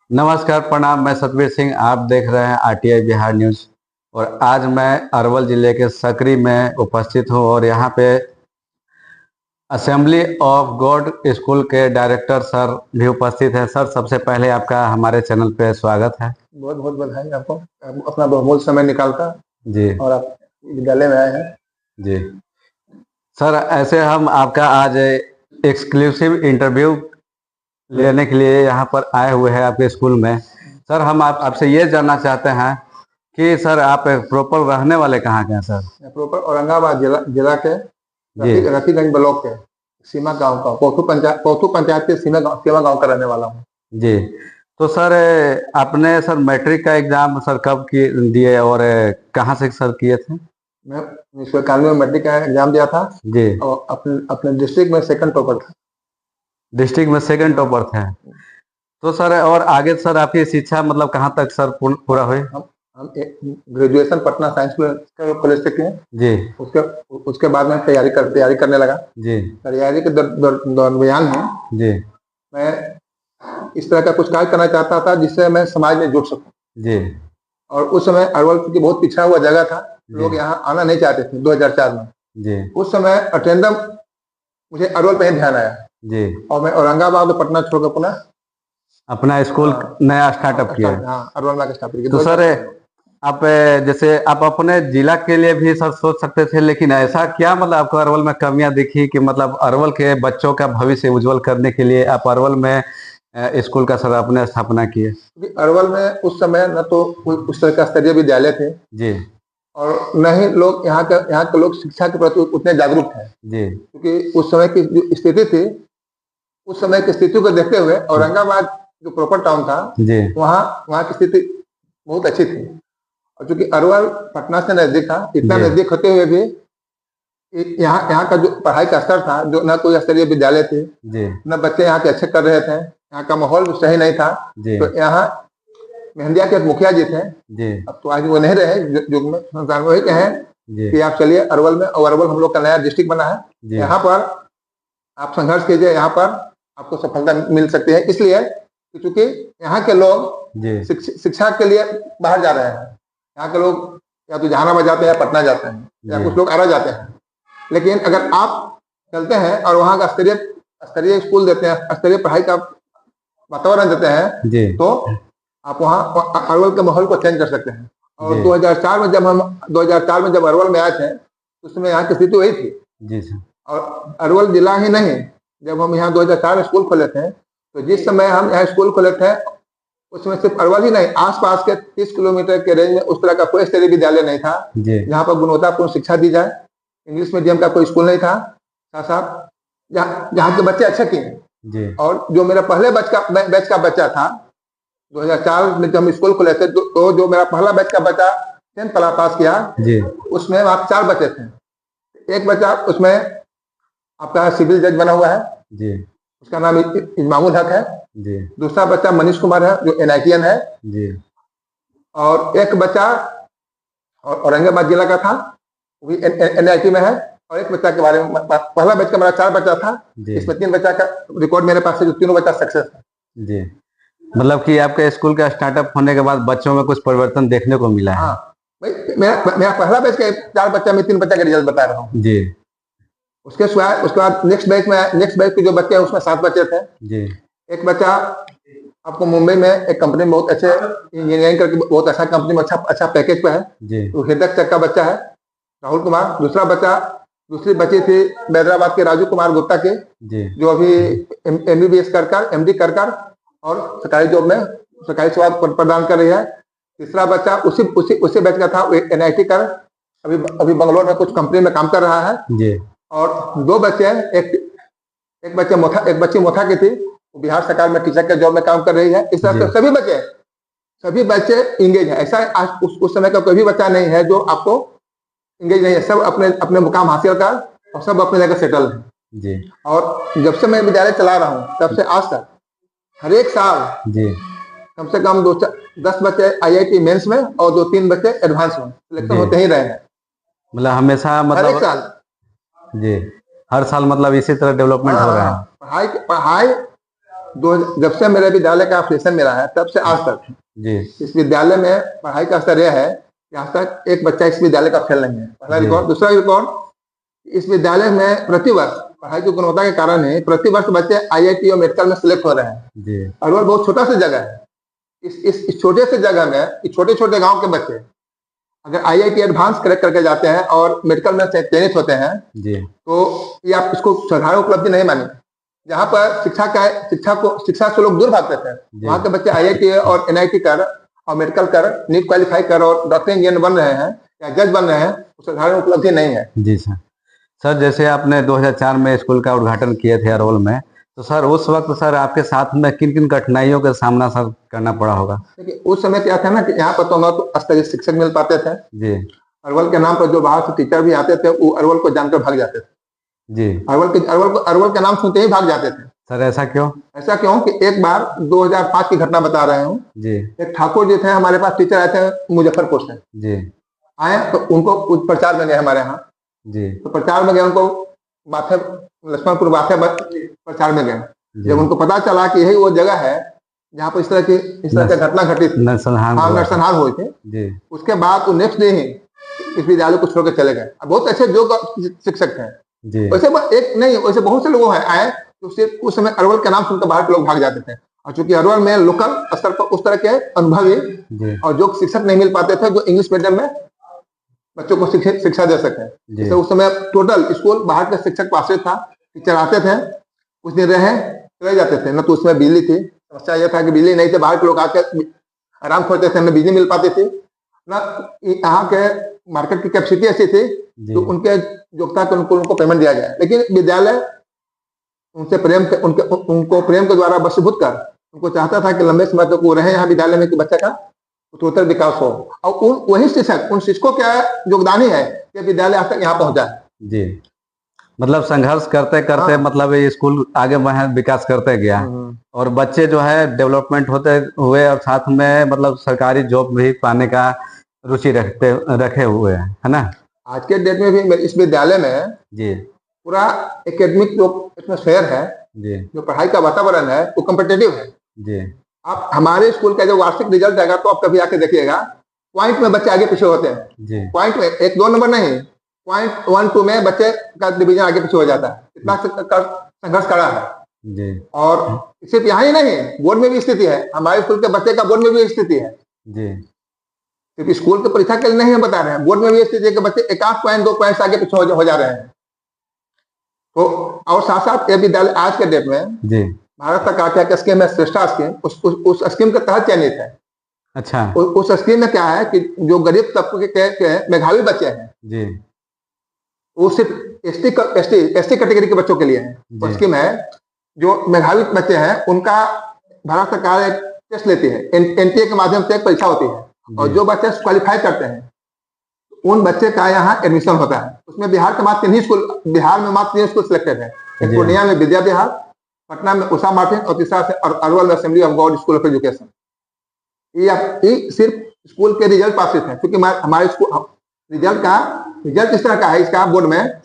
नमस्कार, प्रणाम। मैं सतवीर सिंह, आप देख रहे हैं आरटीआई बिहार न्यूज़। और आज मैं अरवल ज़िले के सकरी में उपस्थित हूं और यहां पे असेंबली ऑफ गॉड स्कूल के डायरेक्टर सर भी उपस्थित हैं। सर, सबसे पहले आपका हमारे चैनल पे स्वागत है। बहुत बहुत बधाई आपको, अपना बहुमूल्य समय निकालकर जी और आप विद्यालय में आए हैं। जी सर, ऐसे हम आपका आज एक्सक्लूसिव इंटरव्यू लेने के लिए यहाँ पर आए हुए हैं आपके स्कूल में। सर, हम आपसे ये जानना चाहते हैं कि सर आप प्रॉपर रहने वाले कहाँ के हैं सर? मैं प्रॉपर औरंगाबाद जिला के जी रफीगंज ब्लॉक के सीमा गांव का पौथू पंचायत के सीमा गांव का रहने वाला हूँ। जी। तो सर आपने सर मैट्रिक का एग्जाम सर कब दिए और कहाँ से सर किए थे? मैं 1991 में मैट्रिक का एग्जाम दिया था जी। और अपने डिस्ट्रिक्ट में सेकंड टॉपर था। डिस्ट्रिक्ट में सेकंड टॉपर थे। तो सर और आगे सर आपकी शिक्षा मतलब कहाँ तक सर पूरा हुई? हम ग्रेजुएशन पटना साइंस कॉलेज से किए। जी। उसके बाद में तैयारी करने लगा। जी। तैयारी के दरमियान में जी। मैं इस तरह का कुछ कार्य करना चाहता था जिससे मैं समाज में जुड़ सकूं। जी। और उस समय अरवल की बहुत पिछड़ा हुआ जगह था, लोग यहाँ आना नहीं चाहते थे 2004 में। जी। उस समय अटेंडम मुझे अरवल पे ही ध्यान आया। जी। और मैं औरंगाबाद और पटना छोड़कर पुनः अपना स्कूल नया स्टार्टअप किया। हाँ, अरवल में स्थापित किया। तो सर आप जैसे आप अपने जिला के लिए भी सर सोच सकते थे, लेकिन ऐसा क्या मतलब आपको अरवल में कमियां दिखी कि मतलब अरवल के बच्चों का भविष्य उज्जवल करने के लिए आप अरवल में स्कूल का सर अपने स्थापना किए? अरवल में उस समय न तो उस तरह का स्तरीय विद्यालय थे जी। और न ही लोग यहाँ के लोग शिक्षा के प्रति उतने जागरूक थे। जी। क्योंकि उस समय की जो स्थिति थी, उस समय की स्थिति को देखते हुए औरंगाबाद जो प्रॉपर टाउन था, जी। वहाँ की स्थिति बहुत अच्छी थी। और चूंकि अरवल पटना से नजदीक था, इतना नजदीक होते हुए भी यहाँ का जो पढ़ाई का स्तर था, जो न कोई स्तरीय विद्यालय थे, न बच्चे यहाँ के अच्छे कर रहे थे, यहाँ का माहौल भी सही नहीं था। तो यहाँ मेहंदिया के मुखिया जी थे, अब तो आज वो नहीं रहे युग में, संसार में, वही कहें कि आप चलिए अरवल में, और अरवल हम लोग का नया डिस्ट्रिक्ट बना है, यहाँ पर आप संघर्ष कीजिए, यहाँ पर आपको सफलता मिल सकती है। इसलिए क्योंकि यहाँ के लोग शिक्षा के लिए बाहर जा रहे हैं। यहाँ के लोग या तो जहानाबाद जाते हैं या पटना जाते हैं, या कुछ लोग आरा जाते हैं। लेकिन अगर आप चलते हैं और वहाँ का स्तरीय स्कूल देते हैं, स्तरीय पढ़ाई का वातावरण देते हैं, तो आप वहाँ अरवल के माहौल को चेंज कर सकते हैं। और 2004 में जब अरवल में आए थे, उस समय यहाँ की स्थिति वही थी। और अरवल जिला ही नहीं, जब हम यहाँ 2004 में स्कूल खोले थे, तो जिस समय हम यहाँ स्कूल खोले थे, उसमें सिर्फ अरवल ही नहीं, आसपास के 30 किलोमीटर के रेंज में उस तरह का कोई स्तरीय विद्यालय नहीं था जहाँ पर गुणवत्तापूर्ण शिक्षा दी जाए। इंग्लिश मीडियम का कोई स्कूल नहीं था, साथ जहाँ के बच्चे अच्छे किए। और जो मेरा पहले बैच का बच्चा था, 2004 में जब हम स्कूल खोले थे, तो जो मेरा पहला बैच का बच्चा 10th क्लास पास किया, उसमें आप 4 बच्चे थे। एक बच्चा उसमें आपका सिविल जज बना हुआ है, उसका नाम इमामुल हक है। दूसरा बच्चा मनीष कुमार है, जो NITN है। और एक बच्चा औरंगाबाद जिला का था, वो भी NIT में है। और एक बच्चा के बारे में, पहला बैच का मेरा 4 बच्चा था, इसमें 3 बच्चा का रिकॉर्ड मेरे पास है, जो तीनों बच्चा सक्सेस है। जी। मतलब कि आपके स्कूल का स्टार्टअप होने के बाद बच्चों में कुछ परिवर्तन देखने को मिला है। हाँ, मेरा पहला बैच का 4 बच्चा में 3 बच्चा का रिजल्ट बता रहा हूँ। जी। उसके बाद नेक्स्ट बैच के जो बच्चे हैं, उसमें 7 बच्चे थे। जी। एक बच्चा आपको मुंबई में एक कंपनी में बहुत अच्छे इंजीनियरिंग करके बहुत अच्छा कंपनी में अच्छा पैकेज पे है, तो हृदय चक का बच्चा है, राहुल कुमार। दूसरी बच्ची थी हैदराबाद के राजू कुमार गुप्ता के, जो अभी MBBS कर MD कर और सरकारी जॉब में सरकारी सेवा प्रदान कर रही है। तीसरा बच्चा उसी बैच का था, NIT कर अभी बंगलोर में कुछ कंपनी में काम कर रहा है। और 2 बच्चे, एक बच्ची मोथा की थी, वो बिहार सरकार में टीचर के जॉब में काम कर रही है। इस तरह से सभी बच्चे इंगेज है। ऐसा आज उस समय का कोई भी बच्चा नहीं है जो आपको इंगेज नहीं है। सब अपने मुकाम हासिल कर और सब अपने जगह सेटल है। जी। और जब से मैं विद्यालय चला रहा हूँ, तब से आज तक हर एक साल कम से कम 10 बच्चे IIT मेंस में और 2-3 बच्चे एडवांस में सिलेक्शन होते ही रहे हैं। मतलब हमेशा, मतलब हर एक साल। जी, हर साल मतलब इसी तरह डेवलपमेंट हो रहा है। पढ़ाई जब से मेरे विद्यालय का ऑपरेशन मेरा है तब से आज तक जी इस विद्यालय में पढ़ाई का स्तर यह है कि आज तक एक बच्चा इस विद्यालय का फेल नहीं है। पहला जी। रिकॉर्ड। दूसरा रिकॉर्ड, इस विद्यालय में प्रतिवर्ष पढ़ाई की गुणवत्ता के कारण ही प्रतिवर्ष बच्चे IIT और मेडिकल में सिलेक्ट हो रहे हैं। जी अरवल बहुत छोटा सा जगह है। इस छोटे से जगह में छोटे छोटे गांव के बच्चे अगर IIT एडवांस क्रैक करके जाते हैं और मेडिकल में चयनित होते हैं जी तो ये आप इसको साधारण उपलब्धि नहीं माने। जहाँ पर शिक्षा से लोग दूर भागते थे, वहाँ के बच्चे IIT और NIT कर और मेडिकल कर, नीट क्वालिफाई कर और डॉक्टर इंजीनियर बन रहे हैं या जज बन रहे हैं, वो साधारण उपलब्धि नहीं है। जी सर। सर जैसे आपने 2004 में स्कूल का उद्घाटन किए थे अरवल में, तो सर उस वक्त सर आपके साथ में किन किन कठिनाइयों का सामना सर करना पड़ा होगा? देखिए उस समय क्या था ना कि यहाँ पर तो न तो स्तरीय शिक्षक मिल पाते थे जी अरवल के नाम पर। जो बाहर से टीचर भी आते थे वो अरवल को जानकर भाग जाते थे। जी अरवल का नाम सुनते ही भाग जाते थे। सर ऐसा क्यों? ऐसा क्यों कि एक बार 2005 की घटना बता रहे हूँ। जी एक ठाकुर जी थे हमारे पास, टीचर आए थे मुजफ्फरपुर से। जी आए तो उनको प्रचार में गए हमारे यहाँ। जी तो प्रचार में गए, उनको बाथे लक्ष्मणपुर बाथे प्रचार में गए। जब उनको पता चला कि यही वो जगह है जहाँ पर इस तरह की घटना घटित नरसंहार हुए थे, जी उसके बाद वो नेक्स्ट डे ही इस विद्यालय को छोड़ के चले गए। बहुत अच्छे जो शिक्षक थे। जी वैसे एक नहीं, वैसे बहुत से लोग आए तो सिर्फ उस समय अरवल का नाम सुनकर बाहर के लोग भाग जाते थे। और चूंकि अरवल में लोकल स्तर पर उस तरह के अनुभवी और जो शिक्षक नहीं मिल पाते थे जो इंग्लिश मीडियम में बच्चों को शिक्षा दे सके। जैसे उस समय टोटल स्कूल बाहर के शिक्षक पास था, टीचर आते थे, कुछ दिन रहे चले जाते थे। न तो उसमें बिजली थी, समस्या यह था कि बिजली नहीं थे, बाहर के लोग आकर आराम खोजते थे, न बिजली मिल पाती थी, न यहाँ के मार्केट की कैपेसिटी ऐसी थी तो उनके योग्यता के उनको पेमेंट दिया जाए। लेकिन विद्यालय उनसे उनको प्रेम के द्वारा वशीभूत कर उनको चाहता था कि लंबे समय तक वो रहे यहाँ विद्यालय में कि बच्चे का उत्तरोत्तर विकास हो। और वही शिक्षक, उन शिक्षकों का योगदान ही है कि विद्यालय आज तक यहाँ पहुंचा है। जी मतलब संघर्ष करते करते मतलब ये स्कूल आगे विकास करते गया और बच्चे जो है डेवलपमेंट होते हुए और साथ में मतलब सरकारी जॉब भी पाने का रुचि रखे हुए हैं, है ना? आज के डेट में भी इस विद्यालय में जी पूरा एकेडमिक जो एटमॉस्फेयर है, जी जो पढ़ाई का वातावरण है वो कॉम्पिटिटिव है। जी आप हमारे स्कूल का जो वार्षिक रिजल्ट आएगा तो आप कभी आके देखिएगा, पॉइंट में बच्चे आगे पीछे होते हैं। जी पॉइंट में 1-2 नंबर नहीं, पॉइंट 1-2 में बच्चे का डिवीजन आगे पीछे हो जाता है। इतना संघर्ष करा है। जी और सिर्फ यहाँ ही नहीं, बोर्ड में भी स्थिति है। हमारे स्कूल के बच्चे का बोर्ड में भी स्थिति है। जी सिर्फ स्कूल के परीक्षा के लिए नहीं हम बता रहे हैं, बोर्ड में भी स्थिति है कि बच्चे 1 पॉइंट 2 पॉइंट आगे पीछे हो जा रहे हैं। तो और साथ साथ ये विद्यालय आज के डेट में जी भारत सरकार का स्कीम है श्रेष्ठा स्कीम, उस स्कीम के तहत चयनित है। अच्छा। उस स्कीम में क्या है कि जो गरीब तबके के मेधावी बच्चे हैं जी वो सिर्फ एसटी कैटेगरी के बच्चों के लिए है। वो स्कीम है जो मेधावी बच्चे हैं उनका भारत सरकार एक टेस्ट लेती है, NTA के माध्यम से एक परीक्षा होती है और जो बच्चे क्वालिफाई करते हैं उन बच्चे का यहाँ एडमिशन होता है। उसमें बिहार के मात्र 3 स्कूल, बिहार में मात्र 3 स्कूल सिलेक्टेड है। एक पूर्णिया में विद्या विहार, पटना में उषा मार्टिन और तीसरा से अरवल में assembly of God school of education. ये सिर्फ स्कूल के रिजल्ट पास है, क्योंकि हमारे स्कूल रिजल्ट इस तरह का है इसका बोर्ड में,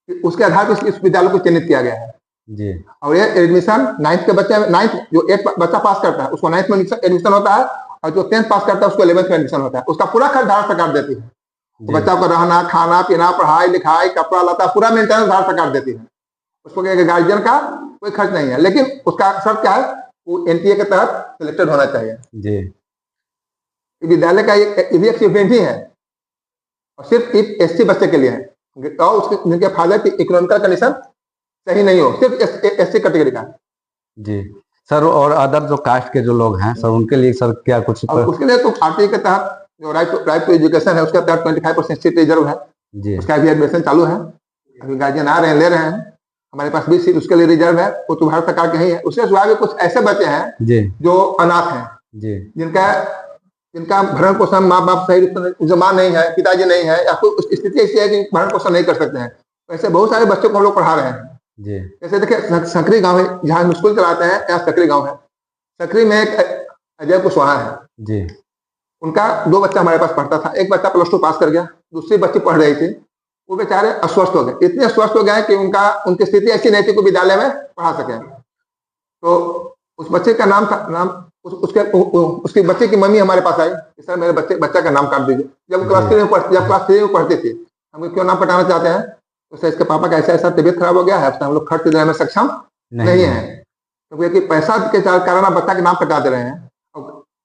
उसके आधार पर इस विद्यालय को चयनित किया गया है। जी और ये एडमिशन 9th के बच्चे, 9th जो 8 बच्चा पास करता है उसको 9th में एडमिशन होता है और जो 10th पास करता है उसको 11th में एडमिशन होता है। उसका पूरा खर्च भारत सरकार देती है। तो बच्चा को रहना, खाना पीना, पढ़ाई लिखाई, कपड़ा लता पूरा मेंटेनेंस भारत सरकार देती है। उसको गार्जियन का कोई खर्च नहीं है, लेकिन उसका शर्त क्या है, वो NTA के तहत सिलेक्टेड होना चाहिए। जी विद्यालय का ये भी एक्सीडेंट ही है और सिर्फ SC बच्चे के लिए है और उसके जिनके फादर की इकोनॉमिकल कंडीशन सही नहीं हो, सिर्फ SC कैटेगरी का। जी सर, और अदर जो कास्ट के जो लोग हैं सर उनके लिए सर क्या कुछ? उसके लिए तो RTA के तहत जो राइट टू एजुकेशन है उसके तहत 25% सीट रिजर्व है। जी उसका भी एडमिशन चालू है, अभी गार्जियन आ रहे हैं, ले रहे हैं। हमारे पास 20 सीट उसके लिए रिजर्व है, वो तो भारत सरकार के ही है। उसके सिवा भी कुछ ऐसे बच्चे हैं जी जो अनाथ हैं जी, जिनका भरण पोषण माँ बाप सही रूप से जमा नहीं है, पिताजी नहीं है या कोई स्थिति ऐसी है कि भरण पोषण नहीं कर सकते हैं। ऐसे बहुत सारे बच्चों को हम लोग पढ़ा रहे हैं जी। जैसे देखिए सकरी गांव है जहाँ हम स्कूल चलाते हैं, यहाँ सकरी गांव है। सकरी में एक अजय कुशवाहा है जी, उनका 2 बच्चा हमारे पास पढ़ता था। एक बच्चा +2 पास कर गया, दूसरी बच्ची पढ़ रही थी, वो बेचारे अस्वस्थ हो गए। इतने अस्वस्थ हो गए कि उनकी स्थिति ऐसी नहीं थी कि विद्यालय में पढ़ा सके। तो उस बच्चे का नाम था नाम उसके बच्चे की मम्मी हमारे पास आई कि सर मेरे बच्चा का नाम काट दीजिए। जब क्लास 3 में पढ़ते थे, हम क्यों नाम कटाना चाहते हैं, तो सर इसके पापा का ऐसा ऐसा तबीयत खराब हो गया है, हम लोग खर्च देने में सक्षम नहीं है, क्योंकि पैसा के कारण आप बच्चा के नाम कटा दे रहे हैं।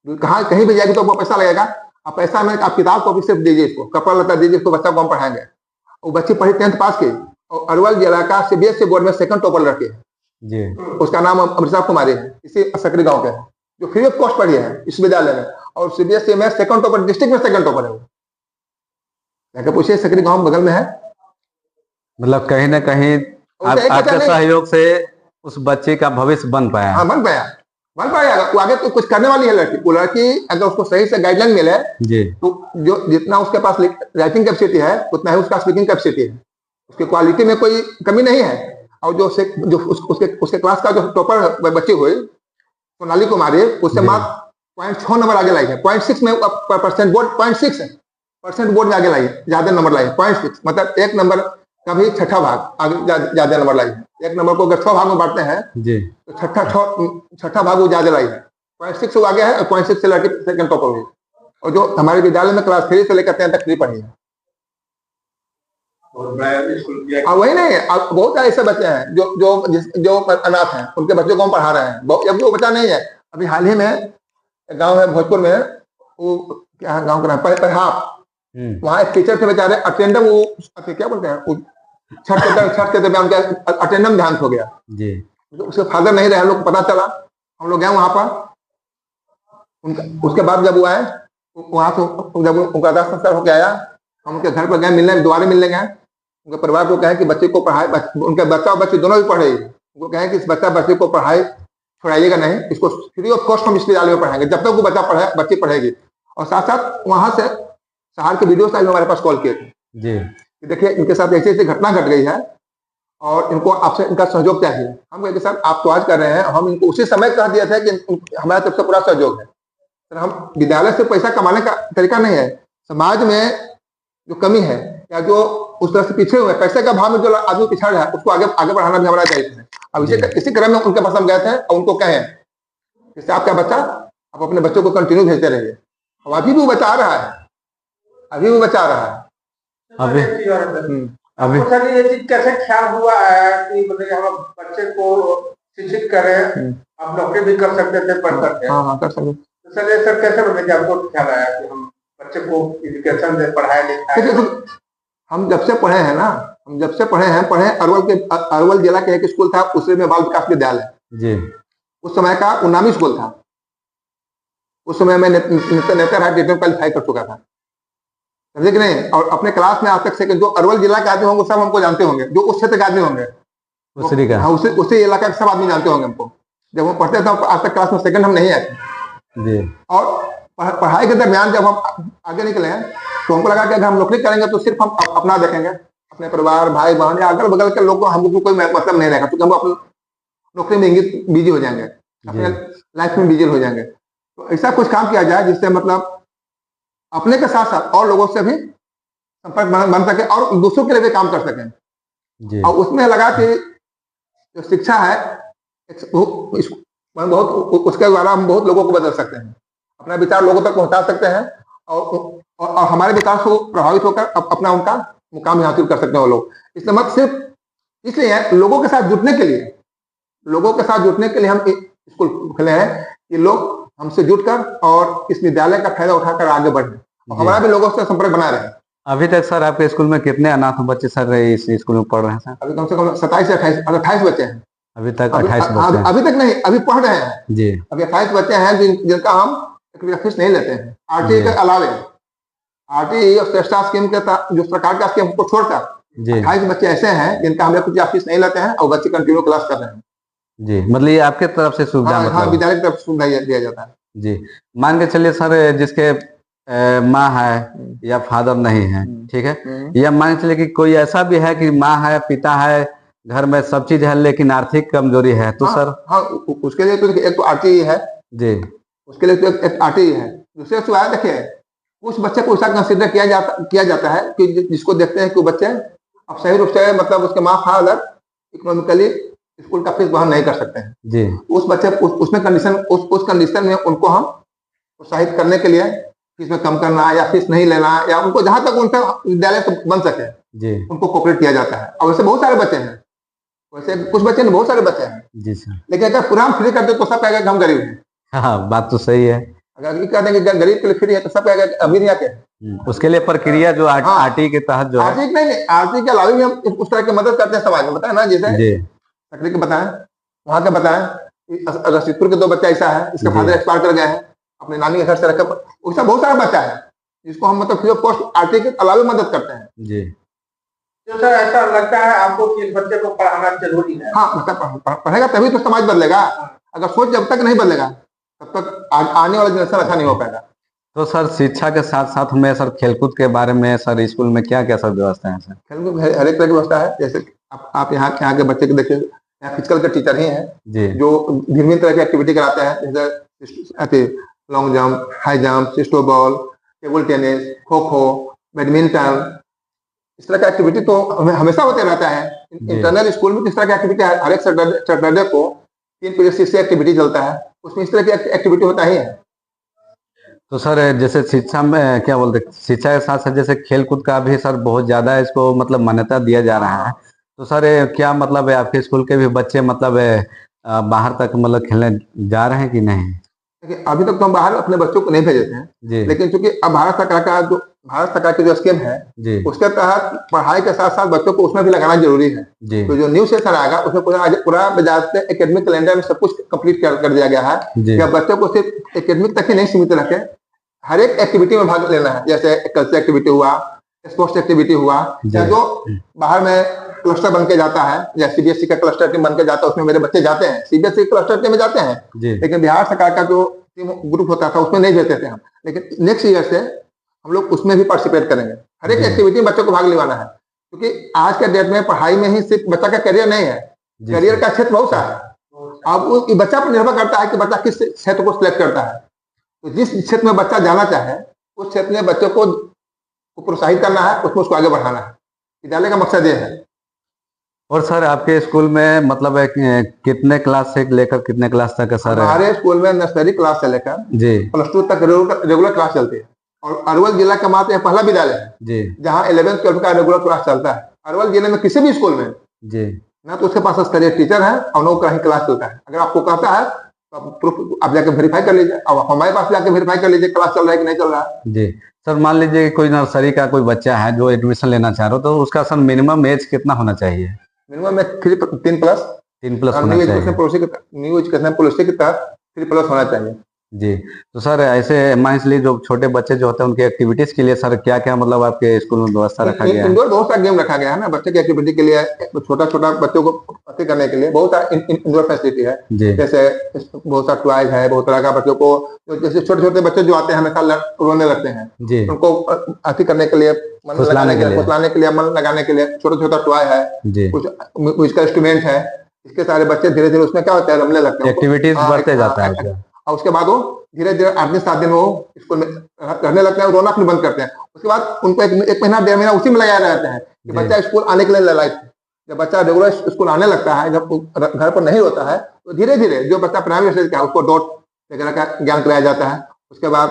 कहाँ कहीं भी जाएगी तो वो पैसा लगेगा। आप पैसा में आप किताब कॉपी सिर्फ दीजिए, इसको कपड़ा लता दीजिए, इसको बच्चा को हम पढ़ाएंगे। वो बच्ची पढ़ी 10th पास की और अरवल जिला का CBSE बोर्ड में 2nd टॉपर लड़के है जी। उसका नाम अमृता कुमारी है, इसी सकरी गांव के है, जो फ्री ऑफ कॉस्ट पढ़ी है इस विद्यालय में, और CBSE में 2nd टॉपर, डिस्ट्रिक्ट में 2nd टॉपर है वो। जाकर पूछिए, सकरी गांव बगल में है। मतलब कहीं ना कहीं आपके सहयोग से उस बच्चे का भविष्य बन पाया। हाँ, बन पाया। वो आगे तो कुछ करने वाली है लड़की। वो लड़की अगर उसको सही से गाइडलाइन मिले जी, तो जो जितना उसके पास राइटिंग कैपेसिटी है उतना ही उसका स्पीकिंग कैपेसिटी है, उसकी क्वालिटी में कोई कमी नहीं है। और उसके क्लास का जो टॉपर बच्ची हुई सोनाली कुमारी, उससे मार्क 0.6 नंबर आगे लाई है। 0.6 में परसेंट बोर्ड 0.6% बोर्ड में आगे लाई है, ज्यादा नंबर लाई है। 0.6 मतलब 1 नंबर का भी छठा भाग आगे ज्यादा नंबर लाई है। 1 नंबर को अगर 6 भाग में बांटते हैं जी, तो छठा भाग वो ज्यादा लाई है। 0.6 वो आगे है और 0.6 से लड़की 2nd टॉपर हुई। और जो हमारे विद्यालय में क्लास 3 से लेकर 10 तक फ्री पढ़ी है। वही नहीं, बहुत ऐसे बच्चे हैं जो अनाथ हैं, उनके बच्चों को हम पढ़ा रहे हैं। जबकि वो बच्चा नहीं है। अभी हाल ही में गांव है भोजपुर में, वो क्या गांव का नाम परहाप, वहाँ एक टीचर थे बेचारे, अटेंडम वो क्या बोलते हैं, छठ के दरमियान उनका अटेंडम ध्यान हो गया जी। उसके फादर नहीं रहे, हम लोग को पता चला, हम लोग गए वहां पर। उसके बाद जब वो आए वहां से, जब उनका दाह संस्कार होकर आया, हम उनके घर पर गए मिलने, दोबारा मिलने गए। उनके परिवार को कहे कि बच्चे को पढ़ाए, उनके बच्चा और बच्चे दोनों भी पढ़े। उनको कहे कि इस बच्चे को पढ़ाए, छोड़ाइएगा नहीं, इसको फ्री ऑफ कॉस्ट हम इस विद्यालय में पढ़ाएंगे जब तक वो बच्ची पढ़ेगी। और साथ साथ वहां से शहर के वीडियो साहब हमारे पास कॉल किए थे जी, देखिए इनके साथ ऐसी ऐसी घटना घट गई है और इनको आपसे इनका सहयोग चाहिए। हम कहते सर आप तो आज कर रहे हैं, हम इनको उसी समय कह दिया था कि हमारे तरफ से पूरा सहयोग है। सर हम विद्यालय से पैसा कमाने का तरीका नहीं है, समाज में जो कमी है या जो उस तरह से पीछे हुए, पैसे का भाव में जो आदमी पिछड़ रहा है, उसको आगे बढ़ाना भी हमारा दायित्व है। अब इसी क्रम में उनके पास हम गए थे और उनको कहे जैसे आपका बच्चा, आप अपने बच्चों को कंटिन्यू भेजते रहिए। और अभी भी वो बचा रहा है, अभी सर ये चीज कैसे ख्याल हुआ है कि मतलब हम बच्चे को शिक्षित करें, आप नौकरी भी कर सकते थे, पढ़ सकते हैं। हाँ, कर सकते। तो सर ये सर कैसे मतलब कि आपको ख्याल आया कि हम बच्चे को एजुकेशन दे, पढ़ाए लिखाए? हम जब से पढ़े हैं अरवल जिला के एक स्कूल था, उसमें में बाल विकास विद्यालय जी, उस समय का उन्नामी स्कूल था। उस समय मैं नेता क्वालिफाई कर चुका था, समझे कि नहीं। और अपने क्लास में आज तक से जो अरवल जिला के आदमी होंगे सब हमको जानते होंगे, जो उस क्षेत्र के आदमी होंगे उसी इलाका के सब आदमी जानते होंगे हमको। जब हम पढ़ते थे आज तक क्लास में 2nd हम नहीं आए थे। और पढ़ाई के दरमियान जब हम आगे निकले तो हमको लगा कि अगर हम नौकरी करेंगे तो सिर्फ हम अपना देखेंगे, अपने परिवार भाई बहन या अगल बगल के लोगों को हमको कोई मतलब नहीं रहेगा, क्योंकि हम अपनी नौकरी में बिजी हो जाएंगे, अपने लाइफ में बिजी हो जाएंगे। तो ऐसा कुछ काम किया जाए जिससे मतलब अपने के साथ साथ और लोगों से भी संपर्क बन सके और दूसरों के लिए भी काम कर सकें। और उसमें लगा कि जो शिक्षा है बहुत, उसके द्वारा हम बहुत लोगों को बदल सकते हैं, अपना विचार लोगों तक पहुंचा सकते हैं और हमारे विचार से प्रभावित होकर अपना उनका मुकाम हासिल कर सकते हैं वो लोग। इसलिए मत सिर्फ इसलिए लोगों के साथ जुटने के लिए हम स्कूल खोले हैं कि लोग हमसे जुटकर और इस विद्यालय का फायदा उठाकर आगे बढ़े, हमारा भी लोगों से संपर्क बना रहे। अभी तक सर आपके स्कूल में कितने अनाथ बच्चे सर इस स्कूल में पढ़ रहे हैं सर? अभी कम से कम 27 से 28 बच्चे हैं। अभी तक 28 बच्चे? अभी तक नहीं, अभी पढ़ रहे हैं जी। अभी 28 बच्चे हैं जिनका हम फीस नहीं लेते हैं। RTE के अलावे, RTE और श्रेष्ठा स्कीम के जो सरकार का स्कीम को छोड़कर 28 बच्चे ऐसे हैं जिनका हम कुछ फीस नहीं लेते हैं और बच्चे कंटिन्यू क्लास कर रहे हैं जी। मतलब ये आपके तरफ से सुविधा? हाँ, विद्यालय की तरफ से सुविधा दिया जाता है जी। मान के चलिए सर जिसके माँ है या फादर नहीं है, ठीक है, या मान के चलिए कि कोई ऐसा भी है कि माँ है पिता है, घर में सब चीज है लेकिन आर्थिक कमजोरी है, तो सर? हाँ, उसके लिए तो एक तो RTE है जी, उसके लिए तो एक RTE है। दूसरे सुविधा देखिए, कुछ बच्चे को ऐसा कंसिडर किया जाता है कि जिसको देखते हैं कि बच्चे अब सही रूप से मतलब उसके माँ फादर इकोनॉमिकली स्कूल का फीस वहन नहीं कर सकते हैं। जी उस बच्चे उसमें कंडीशन उस कंडीशन में उनको हम प्रोत्साहित करने के लिए फीस में कम करना या फीस नहीं लेना, या उनको जहां तक उनसे विद्यालय से बन सके जी उनको कोऑपरेट किया जाता है। और वैसे बहुत सारे बच्चे हैं, वैसे कुछ बच्चे नहीं, बहुत सारे बच्चे हैं, जी सर। लेकिन अगर पूरा हम फ्री करते तो सब कहेगा कि हम गरीब हैं। हाँ, बात तो सही है। अगर ये कहते हैं कि गरीब के लिए फ्री है तो सब कहेगा कि अमीर यहाँ के हैं। उसके लिए प्रक्रिया जो हाँ। आरटी के तहत जो है। आर्थिक नहीं, आर्थिक के अलावा भी हम उस तरह की मदद करते हैं समाज में, बताए ना, जैसे जी तकरीर के बताएं, वहां के बताएं, रशीदपुर के 2 बच्चा ऐसा है, इसके जी। फादर एक्सपायर कर गए हैं, अपने नानी के घर से रखकर, वैसा बहुत सारा बच्चा है जिसको हम मतलब फ्री ऑफ कॉस्ट आर्थिक के अलावा मदद करते हैं। जी तो सर ऐसा लगता है आपको कि इस बच्चे को पढ़ाना जरूरी है? हाँ, मतलब पढ़ेगा तभी तो समाज बदलेगा। अगर सोच जब तक नहीं बदलेगा तब तक आने वाला जनरेशन अच्छा नहीं हो पाएगा। तो सर शिक्षा के साथ साथ में सर खेलकूद के बारे में सर स्कूल में क्या क्या सब व्यवस्था है सर? खेल में हर एक तरह की व्यवस्था है। जैसे आप यहाँ के बच्चे को देखिए, यहाँ फिजिकल के टीचर ही हैं जी जो भिन्न भिन्न तरह की एक्टिविटी कराते हैं, जैसे long jump, high jump, सिस्टो ball, table tennis, kho kho, badminton, इस तरह का एक्टिविटी तो हमेशा होते रहता है। इंटरनल स्कूल में इस तरह की एक्टिविटी हर एक सैटरडे को 3 पीरियड से एक्टिविटी चलता है, उसमें इस तरह की एक्टिविटी होता ही है। तो सर जैसे शिक्षा में क्या बोलते, शिक्षा के साथ साथ जैसे खेल कूद का भी सर बहुत ज्यादा इसको मतलब मान्यता दिया जा रहा है। तो सर क्या मतलब है आपके स्कूल के भी बच्चे मतलब बाहर तक मतलब खेलने जा रहे हैं कि नहीं? देखिए, अभी तक तो हम बाहर अपने बच्चों को नहीं भेजे थे, जी लेकिन चूंकि अब भारत सरकार की जो स्कीम है जी उसके तहत पढ़ाई के साथ साथ बच्चों को उसमें भी लगाना जरूरी है। जी तो जो न्यू सेशन आएगा उसमें पूरा बजाते एकेडमिक कैलेंडर में सब कुछ कंप्लीट कर दिया गया है जी कि अब बच्चों को सिर्फ एकेडमिक तक ही नहीं सीमित रखे, हर एक एक्टिविटी में भाग लेना है। जैसे कल्चर एक्टिविटी हुआ, स्पोर्ट्स एक्टिविटी हुआ, या जो बाहर में क्लस्टर बन के जाता है, या सीबीएसई का क्लस्टर टीम बन के जाता है, उसमें मेरे बच्चे जाते हैं, सीबीएसई क्लस्टर टीम में जाते हैं, जी लेकिन बिहार सरकार का जो टीम ग्रुप होता था उसमें नहीं भेजते थे हम। लेकिन नेक्स्ट ईयर से हम लोग उसमें भी पार्टिसिपेट करेंगे। हर एक जी। एक्टिविटी में बच्चों को भाग लेवाना है, क्योंकि आज के डेट में पढ़ाई में ही सिर्फ बच्चा का करियर नहीं है, जी करियर का क्षेत्र बहुत सा है। अब उस बच्चा पर निर्भर करता है कि बच्चा किस क्षेत्र को सिलेक्ट करता है। तो जिस क्षेत्र में बच्चा जाना चाहे उस क्षेत्र में बच्चों को प्रोत्साहित करना है, उसमें उसको आगे बढ़ाना है। विद्यालय का मकसद ये है। और सर आपके स्कूल में मतलब कितने क्लास से लेकर कितने क्लास तक है सर? हमारे स्कूल में नर्सरी क्लास से लेकर जी +2 तक रेगुलर क्लास चलती है, और अरवल जिला का मात्र पहला विद्यालय है जी जहाँ 11th 12th का रेगुलर क्लास चलता है। अरवल जिले में किसी भी स्कूल में जी ना तो उसके पास स्तरीय टीचर है और ना कहीं क्लास चलता है। अगर आपको कहता है तो आप प्रूफ आप जाके वेरीफाई कर लीजिए, अब हमारे पास जाके वेरीफाई कर लीजिए क्लास चल रहा है कि नहीं चल रहा है। जी सर मान लीजिए कोई नर्सरी का कोई बच्चा है जो एडमिशन लेना चाह रहा हो, तो उसका सर मिनिमम एज कितना होना चाहिए? मिनिमम में 3+ 3+ होना न्यू चाहिए। एजुकेशन पॉलिसी के तहत 3+ होना चाहिए। जी तो सर ऐसे मान लीजिए जो छोटे बच्चे जो होते हैं उनके एक्टिविटीज के लिए सर क्या क्या मतलब आपके स्कूल में व्यवस्था रखा गया है? इंडोर बहुत सारा गेम रखा गया है ना बच्चे की एक्टिविटी के लिए, छोटा छोटा बच्चों को अति करने के लिए बहुत सारा इंडोर फैसिलिटी है। जी जैसे बहुत सारा टॉयज है, बहुत तरह का बच्चों को, जैसे छोटे छोटे बच्चे जो आते हैं हमेशा रोने लगते हैं, जी उनको अति करने के लिए, मन फुसलाने के लिए। फुसलाने के लिए, मन लगाने के लिए छोटा छोटा टॉय है, जी कुछ म्यूजिकल इंस्ट्रूमेंट है। इसके सारे बच्चे धीरे धीरे उसमें क्या होता है, रमने लगते हैं, एक्टिविटीज बढ़ते जाता है क्या? और उसके बाद वो धीरे धीरे 8 दिन 7 दिन वो स्कूल में रहने लगते हैं, रोना फिर बंद करते हैं। उसके बाद उनको एक महीना 1.5 महीना उसी में लगाया रहते हैं कि बच्चा स्कूल आने के लिए ललायत है। जब बच्चा रेगुलर स्कूल आने लगता है, जब घर पर नहीं होता है, तो धीरे धीरे जो बच्चा प्राइमरी स्टेज का है उसको डॉट वगैरह का ज्ञान कराया जाता है। उसके बाद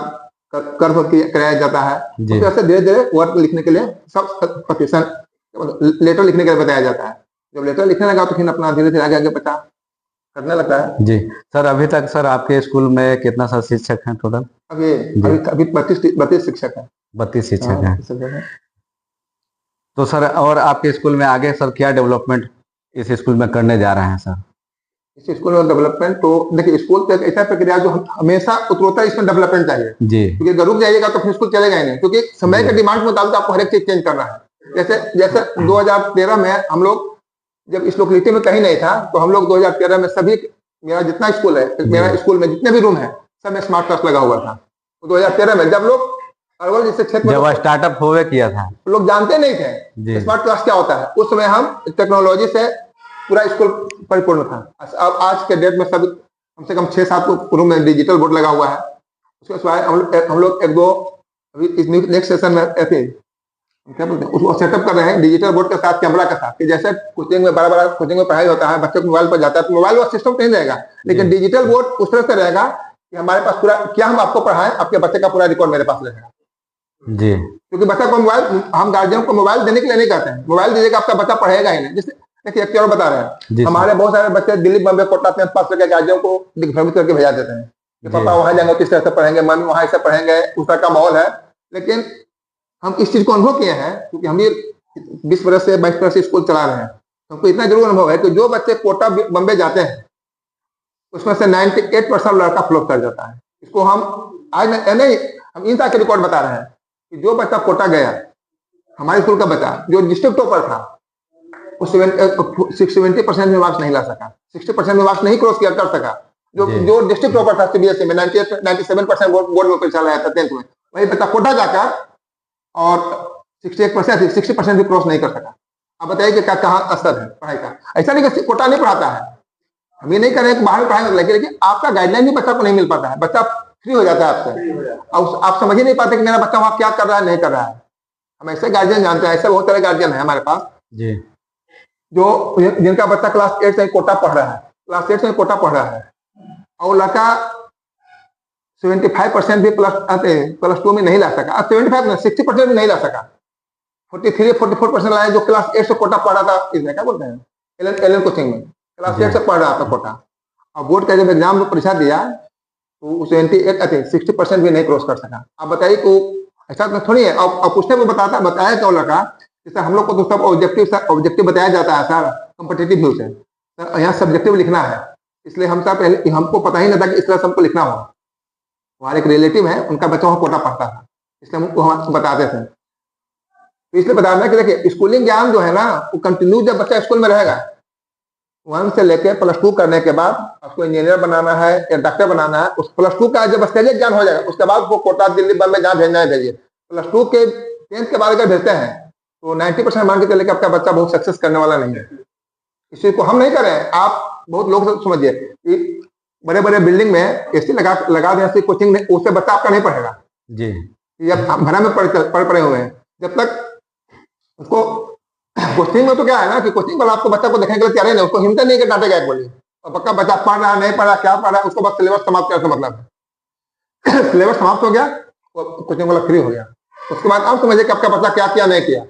कर्व कराया जाता है। उसके बाद धीरे धीरे वर्ड लिखने के लिए सब लेटर लिखने के लिए बताया जाता है। जब लेटर लिखने लगा तो फिर अपना धीरे धीरे आगे आगे बच्चा करने लगता है। जी सर अभी तक सर आपके स्कूल में कितना सर शिक्षक हैं टोटल? अभी 32 शिक्षक है। 32 शिक्षक हैं। तो सर और आपके स्कूल में आगे सर क्या डेवलपमेंट इस स्कूल में करने जा रहे हैं सर? इस स्कूल में डेवलपमेंट तो देखिए, स्कूल तो एक ऐसा प्रक्रिया जो हमेशा उत्तरोत्तर इसमें डेवलपमेंट चाहिए जी, क्योंकि अगर रुक जाइएगा तो फिर स्कूल चलेगा ही नहीं, क्योंकि समय के डिमांड के मुताबिक आपको हर एक चीज चेंज करना है। जैसे 2013 में हम लोग जब इस लोकेलिटी में कहीं नहीं था, तो हम लोग 2013 में सभी, मेरा जितना स्कूल है, मेरा स्कूल में जितने भी रूम है सब में स्मार्ट क्लास लगा हुआ था। तो 2013 में जब लोग अरवल जैसे क्षेत्र में जब स्टार्टअप हुए किया था, लोग जानते नहीं थे स्मार्ट क्लास क्या होता है। उस समय हम टेक्नोलॉजी से पूरा स्कूल परिपूर्ण था। अब आज के डेट में सब कम से कम 6-7 रूम में डिजिटल बोर्ड लगा हुआ है। उसके बाद हम लोग एक दो अभी नेक्स्ट सेशन में क्या बोलते हैं उसको सेटअप कर रहे हैं डिजिटल बोर्ड के साथ, कैमरा के साथ, कि जैसे कोचिंग में बड़ा कोचिंग में पढ़ाई होता है, बच्चे को मोबाइल पर जाता है तो मोबाइल वाला सिस्टम नहीं रहेगा, लेकिन डिजिटल बोर्ड उस तरह से रहेगा कि हमारे पास पूरा क्या हम आपको पढ़ाएं, आपके बच्चे का पूरा रिकॉर्ड मेरे पास रहेगा जी। क्योंकि बच्चा को मोबाइल, हम गार्जियन को मोबाइल देने के लिए नहीं कहते हैं, मोबाइल दीजिएगा आपका बच्चा पढ़ेगा ही नहीं। जैसे देखिए एक और बता रहे हैं, हमारे बहुत सारे बच्चे दिल्ली बम्बे कोटा 10th पास करके गार्जियन को दिग्भ्रमित करके भेजा देते हैं कि पापा वहां जाएंगे किस तरह से पढ़ेंगे, मम्मी वहां ऐसे पढ़ेंगे, उस तरह का माहौल है। लेकिन हम इस चीज को अनुभव किए हैं क्योंकि हम भी 20 वर्ष से 22 वर्ष से स्कूल चला रहे हैं, हमको इतना जरूर अनुभव है कि जो बच्चे कोटा बम्बे जाते हैं उसमें से 98% लड़का फ्लॉप कर जाता है। इसको हम आज नहीं, हम इन तरह के रिकॉर्ड बता रहे हैं कि जो बच्चा कोटा गया, हमारे स्कूल का बच्चा जो डिस्ट्रिक्ट टॉपर था, वो 70% में मार्क्स नहीं ला सका, 60% में मार्क्स नहीं क्रॉस किया कर सका। जो डिस्ट्रिक्ट टॉपर था सीबीएसई में 97% बोर्ड में परीक्षा लाया था 10th में, वही बच्चा कोटा जाकर और 60% भी क्रॉस नहीं कर सका। आप बताइए कि कहाँ असर है पढ़ाई का। ऐसा नहीं कि कोटा नहीं पढ़ाता है, हम ये नहीं कर रहे कि बाहर पढ़ाई लेकिन आपका गाइडलाइन भी बच्चा को नहीं मिल पाता है, बच्चा फ्री हो जाता है आपसे, आप समझ ही नहीं पाते कि मेरा बच्चा वहां क्या कर रहा है नहीं कर रहा है। हम ऐसे गार्जियन जानते हैं, ऐसे बहुत सारे गार्जियन है हमारे पास जी, जो जिनका बच्चा क्लास 8 से कोटा पढ़ रहा है, क्लास 8 से कोटा पढ़ रहा है और लड़का 75% भी प्लस 2 में नहीं ला सका, 60% भी नहीं ला सका, 43-44% लाया जो क्लास 8 से कोटा पढ़ रहा था। इसमें क्या बोलते हैं एलन कोचिंग में क्लास 8 से पढ़ रहा था कोटा, और बोर्ड का जब एग्जाम में परीक्षा दिया तो 60% भी नहीं क्रॉस कर सका। आप बताइए को ऐसा तो थोड़ी है। अब पूछने में बताया क्या लड़का, जैसे हम लोग को तो सब ऑब्जेक्टिव बताया जाता है सर, कॉम्पिटिटिव न्यूज है सर, यहाँ सब्जेक्टिव लिखना है, इसलिए हम सब पहले हमको पता ही नहीं था कि इस तरह से हमको लिखना होगा। हमारे एक रिलेटिव है, उनका बच्चा वहाँ कोटा पढ़ता था, इसलिए हमको हम बताते थे। तो इसलिए बता रहे कि देखिए स्कूलिंग ज्ञान जो है ना वो कंटिन्यू जब बच्चा स्कूल में रहेगा 1 से लेकर +2 करने के बाद उसको इंजीनियर बनाना है या डॉक्टर बनाना है, उस +2 का जब स्टेज ज्ञान हो जाएगा उसके बाद वो कोटा दिल्ली बम्बे जहाँ भेजना है भेजिए। +2 के 10th के बाद अगर भेजते हैं तो 90% मान के चले कि आपका बच्चा बहुत सक्सेस करने वाला नहीं है। इस चीज को हम नहीं करें, आप बहुत लोग समझिए कि बड़े बड़े बिल्डिंग में एसी लगा दें कोचिंग में, उससे बच्चा आपका नहीं पढ़ेगा जी, जब भरा में पढ़ पड़े हुए हैं, जब तक उसको कोचिंग में तो क्या है ना कि कोचिंग वाला आपको बच्चा को देखने के लिए तैयार नहीं, उसको हिम्मत नहीं कि डांटेगा एक बोलिए, और पक्का बच्चा पढ़ रहा नहीं पढ़ रहा क्या पढ़ रहा है उसको बस सिलेबस समाप्त करने मतलब है। सिलेबस समाप्त हो गया, कोचिंग वाला फ्री हो गया, उसके बाद आप समझिए कि आपका बच्चा क्या किया नहीं किया।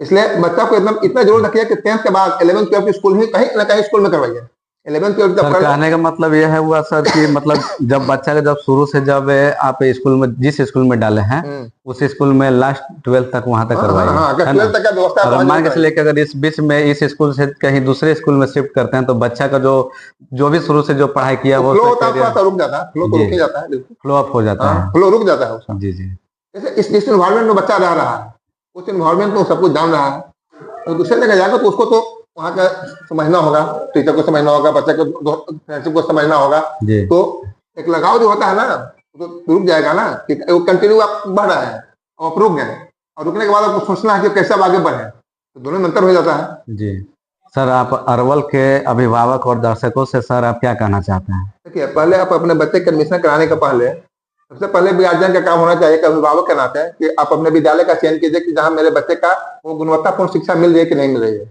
इसलिए बच्चा को एकदम इतना जरूर रखिए कि 10th के बाद 11th 12th स्कूल ही कहीं ना कहीं स्कूल में करवाइए। 11th 12th तक कहने का मतलब यह है हुआ सर कि मतलब जब बच्चा का जब शुरू से जब आप स्कूल में जिस स्कूल में डाले हैं उस स्कूल में लास्ट 12th तक वहां तक करवाइए। अगर 12th तक का व्यवस्था अगर मान के चलिए कि अगर इस बीच में इस स्कूल से कहीं दूसरे स्कूल में शिफ्ट करते हैं तो बच्चा का जो भी शुरू से जो पढ़ाई किया वो फ्लो रुक जाता है, फ्लो रुक जाता है, फ्लो अप हो जाता है, फ्लो रुक जाता है उसका। जी जी। जैसे इस इन्वायरमेंट में बच्चा रह रहा है, उस इन्वायरमेंट में सब कुछ जान रहा है, तो दूसरे जगह जाएगा तो उसको तो वहाँ का समझना होगा, टीचर को समझना होगा, बच्चे को फ्रेंडशिप को समझना होगा, तो एक लगाव जो होता है ना तो रुक जाएगा ना कि वो कंटिन्यू आप बढ़ रहा है और आप रुक गए, और रुकने के बाद आपको सोचना है कि कैसे आप आगे बढ़े, तो दोनों में अंतर हो जाता है। जी सर, आप अरवल के अभिभावक और दर्शकों से सर आप क्या कहना चाहते हैं? देखिए पहले आप अपने बच्चे के एडमिशन कराने के पहले सबसे पहले गार्जियन का काम होना चाहिए कि अभिभावक के नाते कि आप अपने विद्यालय का चयन कीजिए कि जहाँ मेरे बच्चे का वो गुणवत्तापूर्ण शिक्षा मिल रही है कि नहीं मिल रही है।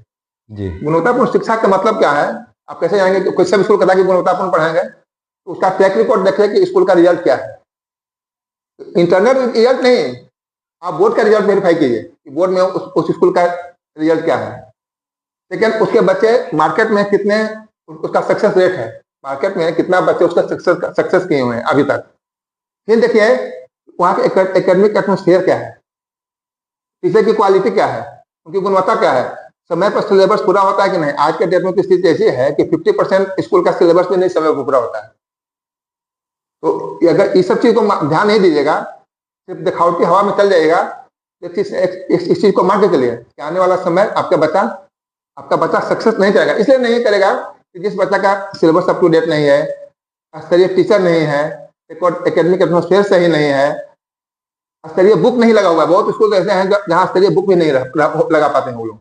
जी, गुणवत्तापूर्ण शिक्षा का मतलब क्या है, आप कैसे जाएंगे कि कोई सब स्कूल कदा की गुणवत्तापूर्ण पढ़ाएंगे, तो उसका ट्रैक रिकॉर्ड देखिए कि स्कूल का रिजल्ट क्या है। इंटरनल रिजल्ट नहीं, आप बोर्ड का रिजल्ट वेरीफाई कीजिए कि बोर्ड में उस स्कूल का रिजल्ट क्या है। लेकिन उसके बच्चे मार्केट में कितने उसका सक्सेस रेट है, मार्केट में कितना बच्चे उसका सक्सेस किए हुए हैं अभी तक। फिर देखिए वहाँ के एकेडमिक एटमोस्फेयर क्या है, टीचर की क्वालिटी क्या है, उनकी गुणवत्ता क्या है, समय पर सिलेबस पूरा होता है कि नहीं। आज के डेट में स्थिति ऐसी है कि 50% स्कूल का सिलेबस भी नहीं समय पर पूरा होता है। तो अगर इस सब चीज को ध्यान नहीं दीजिएगा, सिर्फ दिखावटी हवा में चल जाएगा, इस चीज को मान के चलिए कि आने वाला समय आपका बच्चा सक्सेस नहीं करेगा। इसलिए नहीं करेगा कि जिस बच्चा का सिलेबस अप टू डेट नहीं है, स्तरीय टीचर नहीं है, एकेडमिक एटमोस्फेयर सही नहीं है, स्तरीय बुक नहीं लगा हुआ है। बहुत स्कूल ऐसे हैं जहाँ स्तरीय बुक भी नहीं लगा पाते हैं वो लोग।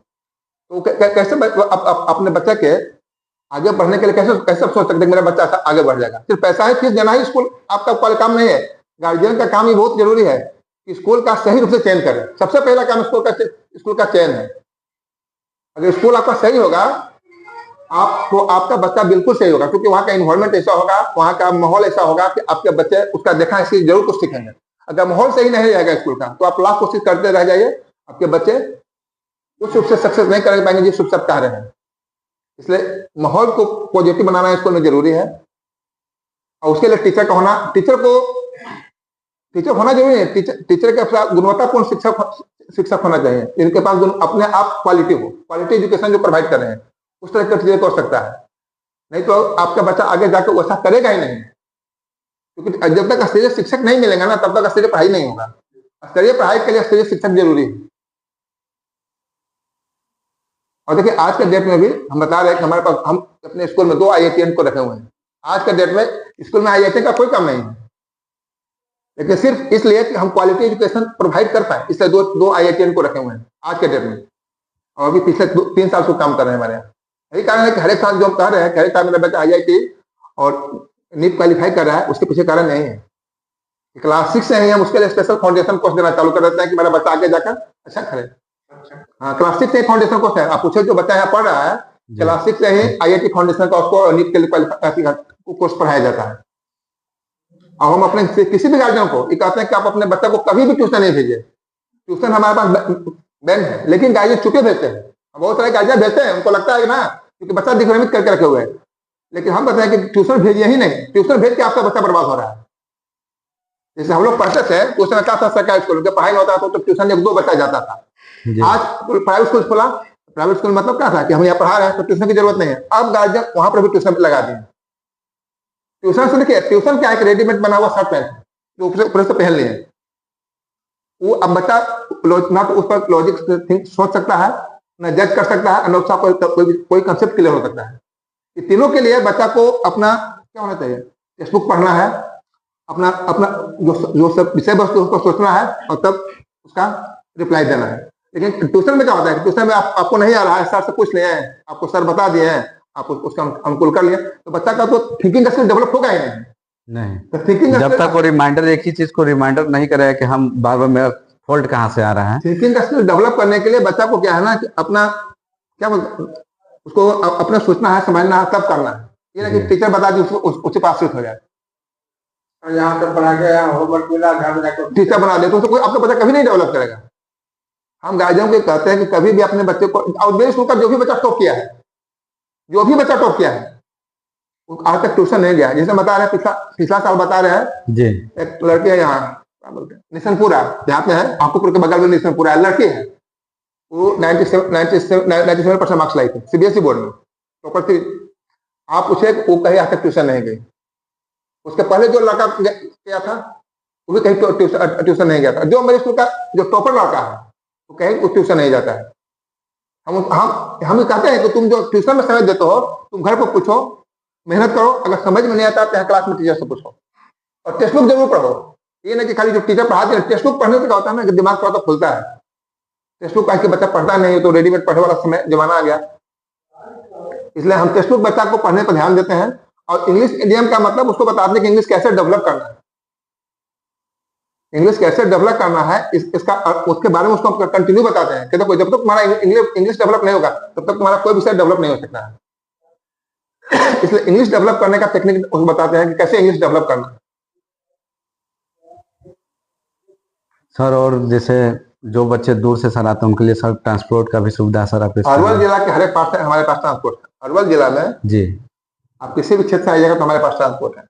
तो कैसे अपने बच्चे के आगे बढ़ने के लिए कैसे सोच सकते हैं मेरा बच्चा आगे बढ़ जाएगा। सिर्फ पैसा है, फीस देना ही स्कूल आपका काम नहीं है। गार्जियन का काम ही बहुत जरूरी है कि स्कूल का सही रूप से चयन करें। सबसे पहला काम स्कूल का चयन है। अगर स्कूल आपका सही होगा, आपको आपका बच्चा बिल्कुल सही होगा, क्योंकि वहाँ का इन्वायरमेंट ऐसा होगा, वहाँ का माहौल ऐसा होगा कि आपके बच्चे उसका देखा इसकी जरूर कुछ सीखेंगे। अगर माहौल सही नहीं रहेगा स्कूल का, तो आप लाख कोशिश करते रह जाइए, आपके बच्चे उस रूप से सक्सेस नहीं कर पाएंगे जिस रूप से आप चाह रहे हैं। इसलिए माहौल को पॉजिटिव बनाना स्कूल में जरूरी है, और उसके लिए टीचर होना जरूरी है। टीचर के साथ गुणवत्तापूर्ण शिक्षक होना चाहिए, इनके पास अपने आप क्वालिटी एजुकेशन जो प्रोवाइड कर रहे हैं उस तरह का टीचर कर सकता है। नहीं तो आपका बच्चा आगे जाकर वैसा करेगा ही नहीं, क्योंकि जब तक स्तरीय शिक्षक नहीं मिलेगा ना, तब तक स्तरीय पढ़ाई नहीं होगा। स्तरीय पढ़ाई के लिए स्तरीय शिक्षक जरूरी है। और देखिए आज के डेट में भी हम बता रहे हैं कि हमारे पास, हम अपने स्कूल में 2 IITian को रखे हुए हैं। आज के डेट में स्कूल में IITian का कोई काम नहीं है, लेकिन सिर्फ इसलिए कि हम क्वालिटी एजुकेशन प्रोवाइड कर पाए, इसलिए 2 IITian को रखे हुए हैं आज के डेट में। और अभी पिछले 3 साल से काम कर रहे हैं हमारे यहाँ। यही कारण है कि हर एक साल जो हम कह रहे हैं, हर एक साल मेरा बच्चा IIT और नीट क्वालिफाई कर रहा है, उसके पीछे कारण नहीं है। क्लास 6 से ही हम उसके लिए स्पेशल फाउंडेशन कोर्स देना चालू कर देते हैं कि मेरा बच्चा आगे जाकर अच्छा करे। हाँ, क्लास 6 से फाउंडेशन कोर्स है। आप पूछे जो बच्चा यहाँ पढ़ रहा है, क्लास 6 से ही IIT फाउंडेशन का उसको नीट के लिए कोर्स पढ़ाया जाता है। और हम अपने किसी भी गार्जियन को ये कहते हैं कि आप अपने बच्चा को कभी भी ट्यूशन नहीं भेजिए। ट्यूशन हमारे पास बैन है, लेकिन गार्जियन चुपे भेजते हैं। बहुत सारे गार्जियन भेजते हैं, उनको लगता है कि ना क्योंकि बच्चा दिग्भ्रमित करके रखे हुए हैं, लेकिन हम बताएं कि ट्यूशन भेजिए ही नहीं। ट्यूशन भेज के आपका बच्चा बर्बाद हो रहा है। जैसे हम लोग पढ़ते थे, ट्यूशन आता था सरकारी स्कूल में, पढ़ाई होता था तो ट्यूशन 1-2 बच्चा जाता था। आज प्राइवेट स्कूल खुला, प्राइवेट स्कूल मतलब क्या था कि हम यहाँ पढ़ा रहे हैं तो ट्यूशन की जरूरत नहीं है। अब गार्जियन वहां पर भी ट्यूशन लगा दिए। ट्यूशन से देखिए, ट्यूशन क्या है, रेडीमेड बना हुआ शर्ट पैंट जो ऊपर से पहन लिए। वो अब बच्चा ना तो उस पर लॉजिक सोच सकता है, ना जज कर सकता है, ना उसका कोई कंसेप्ट क्लियर हो सकता है। ये तीनों के लिए बच्चा को अपना क्या होना चाहिए, टेक्स्ट बुक पढ़ना है, अपना जो सब विषय वस्तु उसको सोचना है, और तब उसका रिप्लाई देना है। लेकिन ट्यूशन में क्या होता है, ट्यूशन में आपको नहीं आ रहा है, सर से पूछ लिए, आपको सर बता दिए हैं, आप उसका अनुकूल कर लिए, तो बच्चा का तो थिंकिंग स्किल डेवलप होगा ही नहीं। तो थिंकिंग जब तक वो रिमाइंडर, एक ही चीज को रिमाइंडर नहीं करेगा कि हम बार बार मेरा फॉल्ट कहाँ से आ रहा है। थिंकिंग स्किल डेवलप करने के लिए बच्चा को क्या है ना कि अपना क्या उसको अपना सोचना है, समझना है, तब करना है। ये ना कि टीचर बता दी उससे पास हो जाए, यहाँ पे पढ़ा के होमवर्क मिला, घर में जाकर टीचर बना दे, तो कोई आपका बच्चा कभी नहीं डेवलप करेगा। हम गार्जियन को कहते हैं कि कभी भी अपने बच्चे को, और मेरे स्कूल का जो भी बच्चा टॉप किया है, आज तक ट्यूशन नहीं गया। जैसे बता रहे हैं, पिछला साल बता रहे हैं जी, एक लड़की है यहाँ, क्या बोलते हैं, निशनपुरा, यहाँ पे है, आंखोपुर के बगल में निशनपुरा है, लड़की है। वो 97% मार्क्स लाई थी CBSE बोर्ड में, टॉपर थी। आप पूछे वो कहीं आज तक ट्यूशन नहीं गई। उसके पहले जो लड़का गया था वो भी कहीं ट्यूशन नहीं गया था। जो मेरे स्कूल का जो टॉपर लड़का है वो कहीं ट्यूशन नहीं जाता है। हम कहते हैं कि तुम जो ट्यूशन में समय देते हो, तुम घर पर पूछो, मेहनत करो, अगर समझ में नहीं आता तो क्लास में टीचर से पूछो, और टेक्स्ट बुक जरूर पढ़ो। ये नहीं कि खाली जो टीचर पढ़ाते हैं, टेक्स्ट बुक पढ़ने से क्या होता है ना कि दिमाग थोड़ा खुलता है। टेक्स्ट बुक आज के बच्चा पढ़ता नहीं, तो रेडीमेड पढ़ने वाला समय जमाना आ गया। इसलिए हम टेक्स्ट बुक बच्चा को पढ़ने पर ध्यान देते हैं, और इंग्लिश मीडियम का मतलब उसको बताते हैं कि इंग्लिश कैसे डेवलप करना है। इंग्लिश कैसे डेवलप करना है इसका उसके बारे में उसको कंटिन्यू बताते हैं कि देखो जब तक तुम्हारा इंग्लिश डेवलप नहीं होगा तब तक तुम्हारा कोई विषय डेवलप नहीं हो सकता है। इसलिए इंग्लिश डेवलप करने का टेक्निक उसको बताते हैं कि कैसे इंग्लिश डेवलप करना है। सर, और जैसे जो बच्चे दूर से सर आते हैं उनके लिए सर ट्रांसपोर्ट का भी सुविधा सर आपके अरवल जिला के हर एक पास हमारे पास ट्रांसपोर्ट है। अरवल जिला में जी, आप किसी भी क्षेत्र से आइएगा तो हमारे पास ट्रांसपोर्ट है।